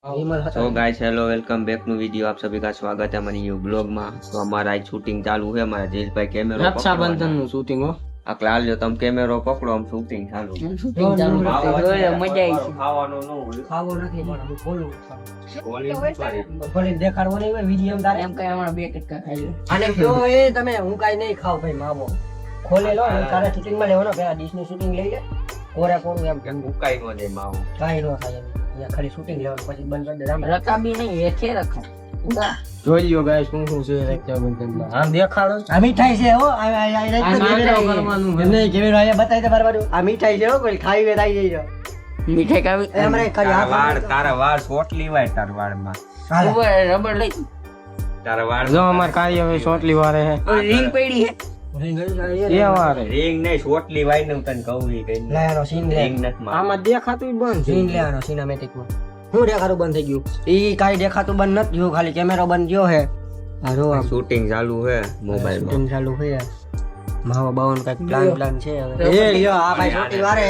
तो guys hello welcome back to video. आप सभी का स्वागत है हमारी न्यू ब्लॉग में। तो हमारा आज शूटिंग चालू है। हमारा जेल भाई कैमरा रक्षाबंधन નું શૂટિંગ હો અકલાલ જો તમે કેમેરો પકડો આમ શૂટિંગ ચાલુ શૂટિંગ ચાલુ મજા આવી ખાવાનું ન હોય ખાવો નથી પણ બોલું બોલી ભલે દેખાડવો નહીં હોય વિડિયો માં તારે એમ કઈ અમારા બે કટકા ખાઈ લે અને કયો એ તમે હું કાઈ નહીં ખાવ ભાઈ માવો ખોલે લો અને તારે શૂટિંગ માં લેવાનો પેલા ડીશ નું શૂટિંગ લઈ લે કોરા કોરું એમ કેમ ઉકાઈ નો દે માવો કાઈ નો થાય એમ અહીંયા ખાલી શૂટિંગ લેવાનું પછી બંધ કરી દે રકાબી નહીં એકે રખા જોઈ લ્યો ગાઈસ શું શું છે રક્ષાબંધન માં આમ દેખાડો આ મીઠાઈ છે હો આ કરવાનું નહીં કેમેરો આયા બતાવી દે બરાબર આ મીઠાઈ છે હો કોઈ ખાઈ વે આવી જઈ મીઠાઈ કાવી અમારે ખાલી તારા વાળ સોટલી વાય તાર વાળ માં રબર લઈ તારા વાળ જો અમાર કાર્ય હવે શોર્ટલી વારે હે રિંગ પડી હે એ વારે રિંગ નહીં સોટલી વાય ને તને કહું ઈ કઈ લેવાનો સીન લે રિંગ નથી માં આમાં દેખાતું બંધ સીન લેવાનો સિનેમેટિક માં હું દેખાતું બંધ થઈ ગયું ઈ કાઈ દેખાતું બંધ નથી ગયું ખાલી કેમેરો બંધ ગયો હે હારો આમ શૂટિંગ ચાલુ હે મોબાઈલ માં શૂટિંગ ચાલુ હે માવા બાવન કઈક પ્લાન છે હવે એ લ્યો આ ભાઈ શૂટિંગ વારે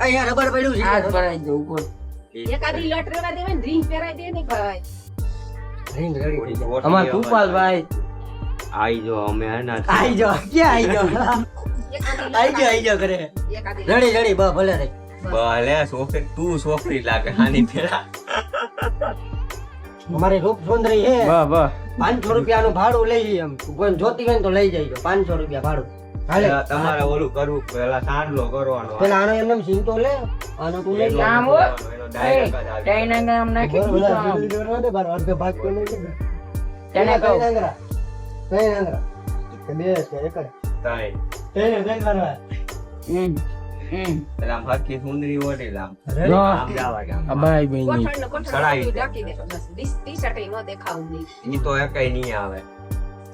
અહીંયા રબર પડ્યું છે આ ભરાઈ જવું કોણ એકાદી લટ રેવા દેવે ને રિંગ પહેરાઈ દે ને ભાઈ રિંગ રેડી અમાર ભૂપાલભાઈ આઈ જો અમે હે ને આઈ જો ક્યાં આઈ જો કરે એકાદી રેડી રેડી બસ ભલે રે ભલે છોકરી તું છોકરી લાગે આની પેલા અમારી રૂપ સુંદરી હે બસ 500 રૂપિયાનું ભાડું લઈ જઈએ એમ કોઈ જોતી હોય ને તો લઈ જઈજો 500 રૂપિયા ભાડું હાલે તમારે ઓલું કરવું પેલા સાંડલો કરવાનો પેલા આનો એમને સીન તો લે આનો તું લઈ આમ હો એનો ડાયરેક્ટ જ આવી ટાઈના નામ નાખી દીધું દે બાર અડધો ભાગ તો લઈ લે તેને કહો ટાઈના કે બે છે એક જાય. તેને દઈ કરવા પેલા આમ હરખી સુંદરી ઓઢી લામ જો આમ જાવા ગયા આ ભાઈ બહેન કોઠણ ને સડાઈ કોઠણ ઢાંકી દે બસ ટી-શર્ટ ય ન દેખાવું નહીં ઈ તો એકય નહીં આવે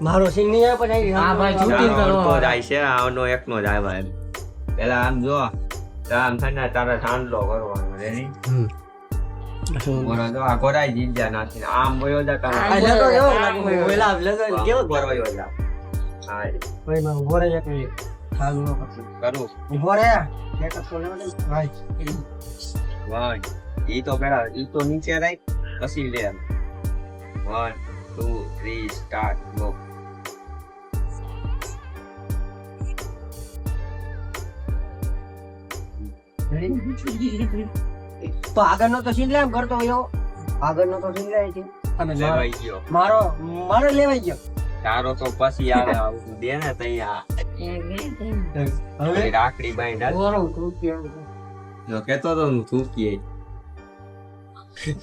મારો સીન નહીં આવે પણ આ ભાઈ શૂટિંગ જાનો કરવા અડધો જાય છે આનો એકનો જ આવ્યા એમ પેલા આમ જો આમ થઈને તારે સાંડલો કરવાનો રેડી બોલો જો આ કોરાઈ જીજ્યા નાખીને આમ વયો જા કામ આ લગો એવો લાગે ઓલા લગો કેવો ઉપર વયો જા હા ભાઈ માં ઉભો રહે એક મિનિટ ચાલુ ન કરતો કરું ઉભો રહે ચેક તો લેવા દે ભાઈ વન ઈ તો પેલા ઈ તો નીચે રાખ પછી લે 1 2 3 સ્ટાર્ટ ગો તો આગળનો તો સીન લે એમ કરતો હોય આગળનો તો સીન લે છે અને લેવાઈ ગયો મારો લેવાઈ ગયો તારો તો પછી આવે આવું દે ને તૈયા હવે રાખડી બાંધ જો કેતો તો હું થૂકીએ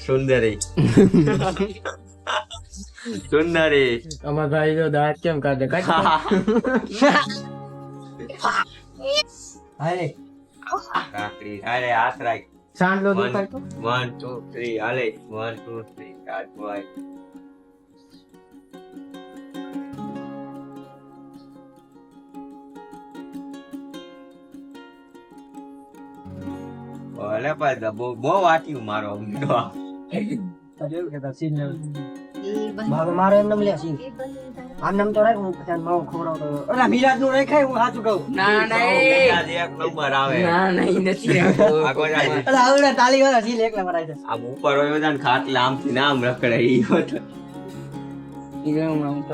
સુંદરી સુંદરી અમાર ભાઈ જો દાંત કેમ કાઢે હાલે રાખડી અરે હાથ રાખ સાંડલો દેખાય તો 1 2 3 હાલે 1 2 3 સ્ટાર્ટ બોય ઓલે પાછા બહુ વાટ્યું મારો ઊંડો મારો એમ નામ લે સીન આમ નામ તો રાખ હું પછી માવો ખવડાવતો ઓલા મિરાજ નું રાખાય હું સાચું કહું ના એક નંબર આવે નથી આગળ જાય અલા આવડા તાલી વાળા સીન એકલા મરાય છે આમ ઉપર હોય ને ખાટલે આમથી નામ રખડે ઈ હોત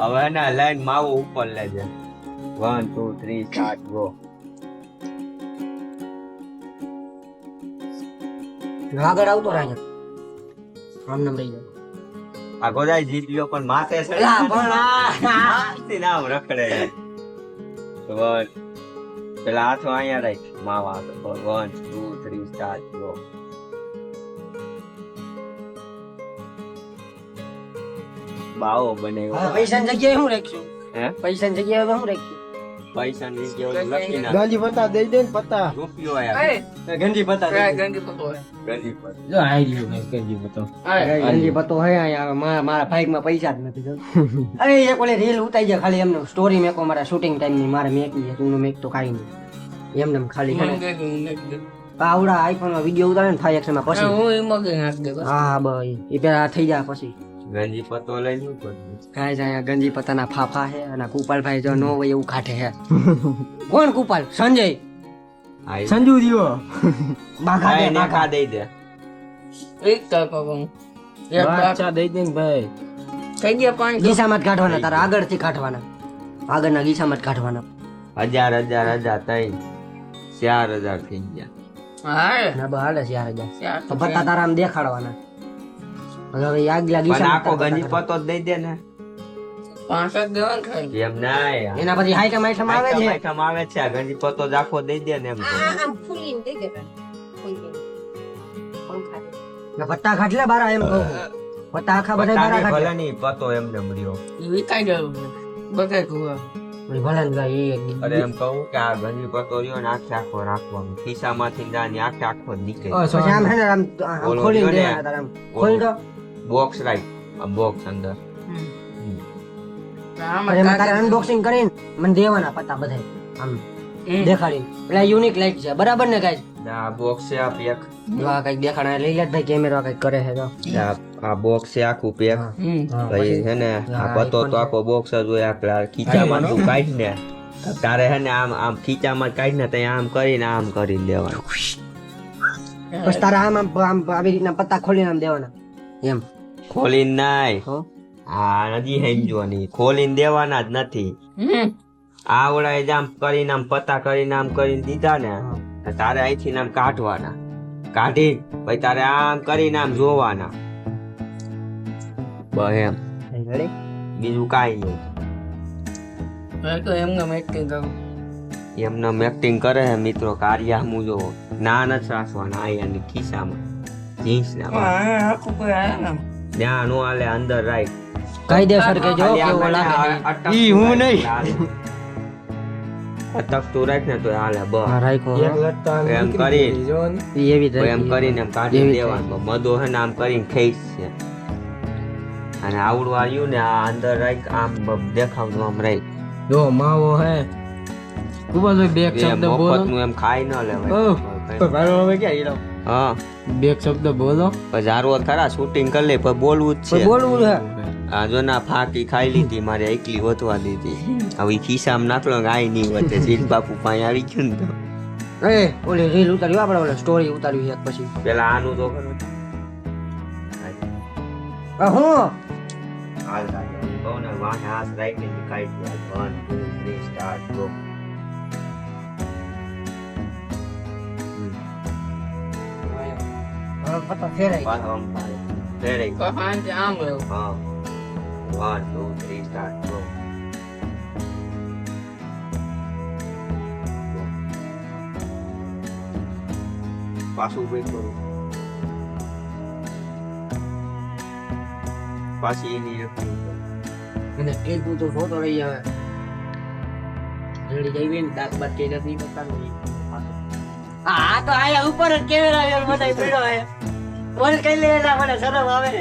હવે ના લાઈન માવો ઉપર લેજે 1 2 3 સ્ટાર્ટ ગો આગળ આવતો રહે આમ નામ રહી જાય આ ગોદાઈ જીત લ્યો પણ માથે છે અલા પણ આમથી નામ રખડે વન પેલા હાથો અહીંયા રાખ માવા 1 2 3 સ્ટાર્ટ ગો બાવો બને પૈસાની જગ્યાએ હું રાખશું હે પૈસાની જગ્યાએ હું રાખશું પૈસા ની જગ્યાએ લખી નાખ ગાંધી પત્તા દઈ દે ને પત્તા રૂપિયો આયા ગંજી પતા ગંજી પર જો આઈ લ્યો ને ગંજી પત્તો ગંજી પતો હે અહીંયા મારા બાઈક માં પૈસા જ નથી અરે એક ઓલે રીલ ઉતાઈ જાય ખાલી એમનો સ્ટોરી મેકો મારા શૂટિંગ ટાઈમ ની મારે મેકી છે તું મેક તો કાઈ નહીં એમને ખાલી આવડા આઈફોન માં વિડિયો ઉતારે ને થાય એક્શન માં પછી હું એમાં કે નાખ દે હા ભાઈ એ પેલા થઈ જાય પછી ગંજી પતો લઈ શું કરવું કાંઈ જાય ગંજી પતાના ફાફા હે અને કુપાલભાઈ જો નો હોય એવું કાઢે હે કોણ કુપાલ સંજય આઈ સંજુ દીવો બાઘા દે આઈને બાઘા ખા દઈ દે એક ટકો કહું બાદશાહ દઈ દે ને ભાઈ થઈ ગયા પાંચ ગીસામાં જ કાઢવાના તારા આગળથી કાઢવાના આગળના ગીસામાં જ કાઢવાના 1000 થઈ 4000 થઈ ગયા હા ના બસ હાલે છે યાર ચાર તો પત્તા તારા આમ દેખાડવાના હવે ઈ આગલા પણ ગીસામાં આખો ગંજી પતો જ દઈ દે ને 5 જ દેવાનું ખાઈ એમ નાય એના પછી હાઈટમ આઈટમ આવે છે આઈટમ આવે છે આ ગંજી પતો જ આખો દઈ દે ને એમ તો. આમ ફૂલીને દઈ દે ફૂલીને પંખા ને પત્તા ખાટલે બારા એમ કહું પત્તા આખા બધા બારા પતાની ભલે ખાટલે નહીં પતો એમને મળ્યો વિકાઈ ગયું બગાઈ ગયું ભલે ને ભાઈ એ એક અરે એમ કહું કે આ ગંજી પતો રહ્યો ને આખો રાખવાનો ખિસ્સામાંથી જાની આખો જ નીકળે પછી આમ હે ને આમ ઓલો ખોલીને રહ્યો ને, દેવાના તારા આમ ખોલી દો બોક્સ રાઈટ આ બોક્સ અંદર અને એમાં તારે અનબોક્સિંગ કરીને મને દેવાના પત્તા બધા આમ દેખાડીને એટલે યુનિક લાઈટ છે બરાબર ને ગાઈસ આ બોક્સ છે આ પેક આ કઈક દેખાડા લઈ લે ભાઈ કેમેરા કઈક કરે છે તો આ બોક્સ છે આખું પેક પછી છે ને આ પતો તો આખો બોક્સ જ હોય આ ખીચામાં તું કાઢ ને તારે છે ને આમ ખીચામાં કાઢ ને ત્યાં આમ કરીને દેવાનું પછી તારા આમ આવી રીતના પત્તા ખોલીને આમ દેવાના એમ ખોલીને નાય હો આ હજી સમજવાની ખોલીને દેવાના જ નથી આ ઓળાએ જ આમ કરીને આમ પત્તા કરીને આમ કરીને દીધા ને તો તારે અહીંથી આમ કાઢવાના કાઢી પછી તારે આમ કરીને આમ જોવાના બસ એમ રેડી બીજું કાંઈ નહીં તો એમને એક્ટિંગ કરું એમને એક્ટિંગ કરે છે મિત્રો કાર્ય હું જો ના નથી રાખવાના આયાની ખિસ્સામાં જીન્સ ના આખું કોઈ આયા ને ત્યાં નો હાલે અંદર રાઈટ કાયદેસર કે જો કેવો લાગે ઈ હું નહીં અટકતું રાખ ને તો હાલે બસ હા રાઈકો એમ કરી ઈ એવી જ એમ કરીને એમ કાઢી દેવાનું મધો હે ને આમ કરીને ખેંચ છે અને આવડું આવ્યું ને આ અંદર રાખ આમ દેખાવતું આમ રાખ જો માવો હે ખૂબ જ બે શબ્દ બોલો મફતનું એમ ખાઈ ન લેવાય હા બે શબ્દ બોલો પછી હારો ખરા શૂટિંગ કરી લે પછી બોલવું જ છે બોલવું છે આ જો ના ફાકી ખાઈ લીધી મારે એકલી વધવા દીધી હવે ખિસ્સામાં નાખલો ગાય નહીં વધે શીખ બાપુ પાસે આવી ગયું ને તો એ ઓલી રીલ ઉતાર્યું આપણે ઓલી સ્ટોરી ઉતાર્યું એક પછી પેલા આનું તો કરું હું હાલ કહું ને વાહ હાથ રાખીને કાઢી દે 1 2 3 સ્ટાર્ટ ગો પત્તા ફેરાઈ પાછો આમ થાય રેડી કહાંજ આમ રહ્યો હા 1 2 3 સ્ટાર્ટ ગો પાછું બ્રેક કરું પાછી એની અને એક તો ફોટો રહી આવે રેડી જઈ ને દાંત બાત કે નથી પતાનું આ તો આયા ઉપર જ કેમેરા યાર બધાય પડ્યો હે બોલ કઈ લે ના મને શરમ આવે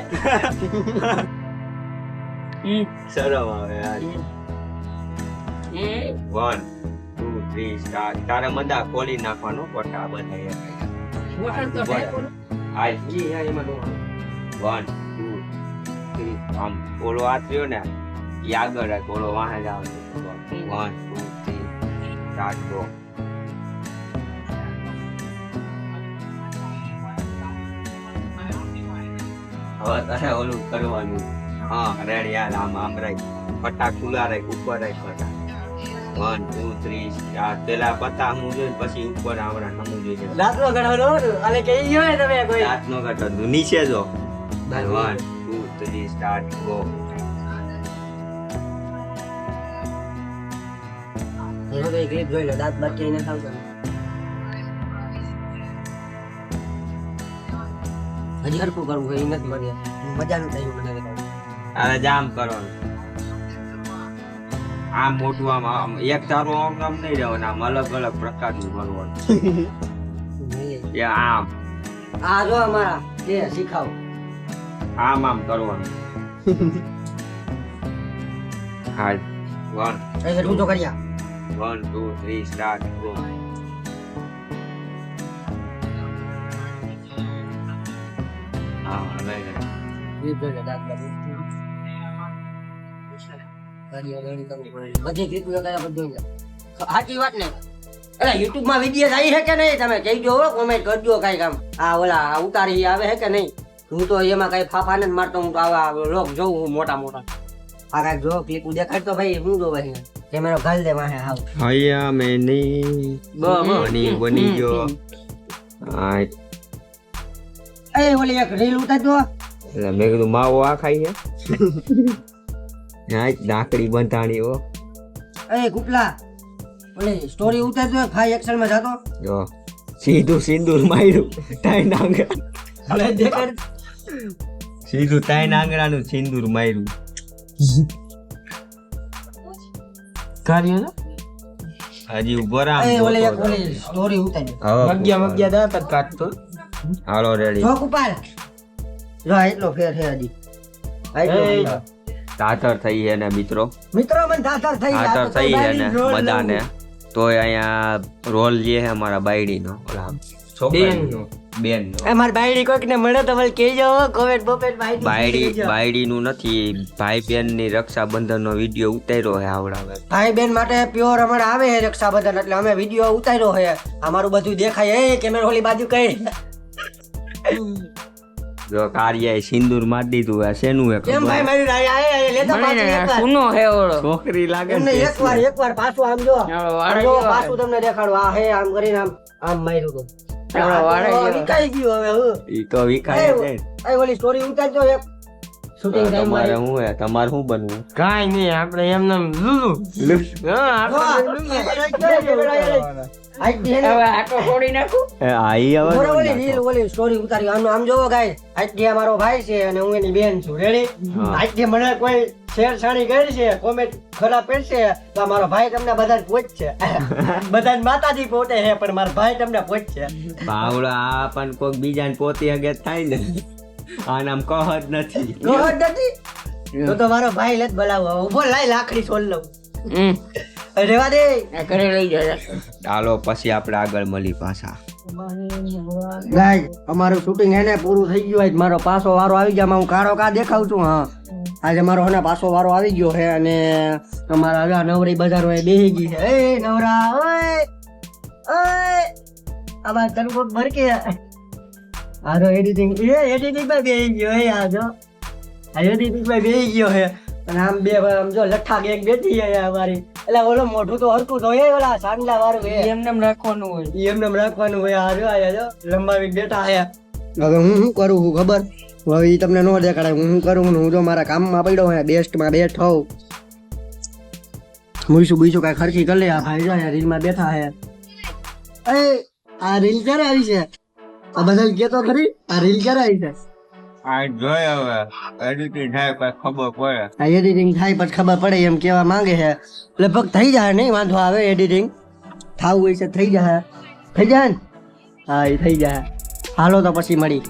શરમ આવે યાર 1 2 3 સ્ટાર્ટ તારે મદા ખોલી નાખવાનો કોટા બધા મોટર તો હે હાલ જી હા એમાં નો 1 2 3 આમ ઓલો હાથ રહ્યો ને ઈ આગળ રાખ ઓલો વાહે જાવ 1 2 3 સ્ટાર્ટ ગો હવે તારે ઓલું કરવાનું હા રેડી યાર આમ રાખ પટ્ટા ખુલ્લા રાખ ઉપર રાખ પટ્ટા 1 2 3 સ્ટાર્ટ પેલા પત્તા હું જોઈ પછી ઉપર આવડા નમું જોઈ દાંતનો ગણવાનો આલે કે ઈ હોય તમે કોઈ રાતનો ઘટો નીચે જો 1 2 3 સ્ટાર્ટ ગો એનો તો એક ક્લિપ જોઈ લો દાંત બાત કે ન થાવ હજી હરકું કરવું એ નથી મળે મજાનું થયું મને અરે જામ કરવાનું આમ મોટું આમ એક તારું આમ નહીં રહેવાનું આમ અલગ અલગ પ્રકારનું કરવાનું એ આમ આ જો અમારા લે શીખાવ આમ કરવાનું હાલ 1 એ તું તો કર્યા 1 2 3 સ્ટાર્ટ ગો હા હવે ક્લિપ જોઈ લો દાંત બાત બધી ક્લિપ કર્યા બધું સાચી વાત ને અરે યુટ્યુબ માં વિડીયો આવી છે કે નહીં તમે કહીજો હો, કોમેન્ટ કરજો કાંઈક આમ આ ઓલા ઉતારી આવે છે કે નહીં. હું તો એમાં કઈ ફાફા નથી મારતો, હું તો આવા લોક જોઉં હું મોટા મોટા. આ કાંઈક જો ક્લિપ દેખાડતો ભાઈ હું જોવે છે કેમેરો ઘાલ દે માહે હાવ. હૈયા મેની બની ગયો. હા, એ ઓલી એક રીલ ઉતારજો. એટલે મેં કીધું માવો આ ખાઈ છે. હા, ડાકડી બંધાણી હો. એ કુપલા ઓલી સ્ટોરી ઉતારજો 5 એક્સેલ માં જાતો. જો સીધું સિંદૂર માર્યું ટાઈન આંગળા. હવે દેખાડ. સીધું ટાઈન આંગળાનું સિંદૂર માર્યું. કાર્ય ને હજી ઉભો રામ. એ ઓલી એક ઓલી સ્ટોરી ઉતારજો. મગ્યા દાંત જ કાઢતો. હાલો રેડી. જો કુપાલ જો એટલો ફેર છે હજી. એટલો ફેર. તાતર થઈ છે ને મિત્રો, મિત્રો મને તાતર થઈ ગયા તાતર તો થઈ છે બાયડી ને રોલ બધાને. તોય અહીંયા રોલ જે છે અમારા બાયડીનો, ઓલા છોકરીનો, બેનનો. એ માર બાયડી કોઈક ને મળે તો મને કહેજો કોમેન્ટ બોપેટ બાયડીનું નથી, ભાઈ બેન ની રક્ષાબંધન નો વિડીયો ઉતાર્યો છે આવડાવે. ભાઈ બેન માટે પ્યોર હમણાં આવે છે રક્ષાબંધન એટલે અમે વિડીયો ઉતાર્યો છે. અમારું બધું દેખાય એ કેમેરા ઓલી બાજુ કઈ. જો કાર્યાએ સિંદૂર મારી દીધું. આ શેનું હે કેમ ભાઈ ખબર? મારી લેતા પાછું એકવાર. સુનો હે ઓળો. છોકરી લાગે એમને ને. એકવાર પાછું આમ જો વાળો આમ જો, ગયો. પાછું તમને દેખાડું આ હે આમ કરીને આમ માર્યું તો આપણો વાળો ગયો. વિકાઈ ગયું હવે હું. ઈ તો વિખાય છે. એ ઓલી સ્ટોરી ઉતારજો એક શૂટિંગ ટાઈમ તમારે માં. શું હે, તમારે શું બનવું? કાંઈ નહીં આપણે એમને લુલુ. હા આપણે હવે આટો છોડી નાખું. આઈ હવે ઓલી રીલ ઓલી સ્ટોરી ઉતારી આમ જોવો ગાઈસ. આજથી મારો ભાઈ છે અને હું એની બેન છું. રેડી? હા. આજથી મને કોઈ છેડછાણી કરી છે, કોમેન્ટ ખરાબ કરશે તો મારો ભાઈ તમને બધાને પૂછશે. બધાને માતાજી પોતે છે પણ મારો ભાઈ તમને પૂછશે. બાવળા આ પણ કોઈક બીજાને પોતી અગે થાય ને. આ નામ કહત નથી. કહો જ નથી તો મારો ભાઈ લત બોલાવો. ઉભો લાય લાકડી છોલ લઉં. રેવા દે. આ ઘરે લઈ જાય. ચાલો પછી આપણે આગળ મળી પાછા. ગાઈસ અમારું શૂટિંગ હે ને પૂરું થઈ ગયું. આજ મારો પાછો વારો આવી ગયા. હું કારો કા દેખાઉં છું. હા આજે મારો હે ને પાછો વારો આવી ગયો છે અને તમારા આગળ નવરી બજાર હોય બેહી ગઈ છે. એ નવરા ઓય ઓય આમાં તરફ ભરકે આ તો એડિટિંગ માં બેહી ગયો હે. આ જો આ એડિટિંગ માં બેહી ગયો હે અને આમ બે આમ જો લઠ્ઠા ગેંગ બેઠી હે અમારી. એટલે ઓલો મોઢું તો હરકું તો હે ઓલા સાંડલા વાળું હે. એમને રાખવાનું હોય. એમને રાખવાનું હોય. આ જો આયા જો લંબાવી બેઠા હે. હવે હું શું કરું છું ખબર? હવે ઈ તમને નો દેખાડાય હું શું કરું. હું જો મારા કામમાં પડ્યો હે બેસ્ટમાં બેઠો મુઈશું બીજું કઈ ખર્ચી કરી લે. આ ભાઈ જો અહીંયા રીલમાં બેઠા હે. એ આ રીલ ક્યારે આવી છે? આ બધા કેતો ખરી આ રીલ ક્યારે આવી છે? આ જોય હવે એડિટિંગ થાય પછી ખબર પડે. આ એડિટિંગ થાય પછી ખબર પડે એમ કેવા માંગે છે. લગભગ થઈ જાય નહીં વાંધો આવે. એડિટિંગ થાવું હોય છે થઈ જાય. થઈ જાય ને? હા એ થઈ જાય. હાલો તો પછી મળી.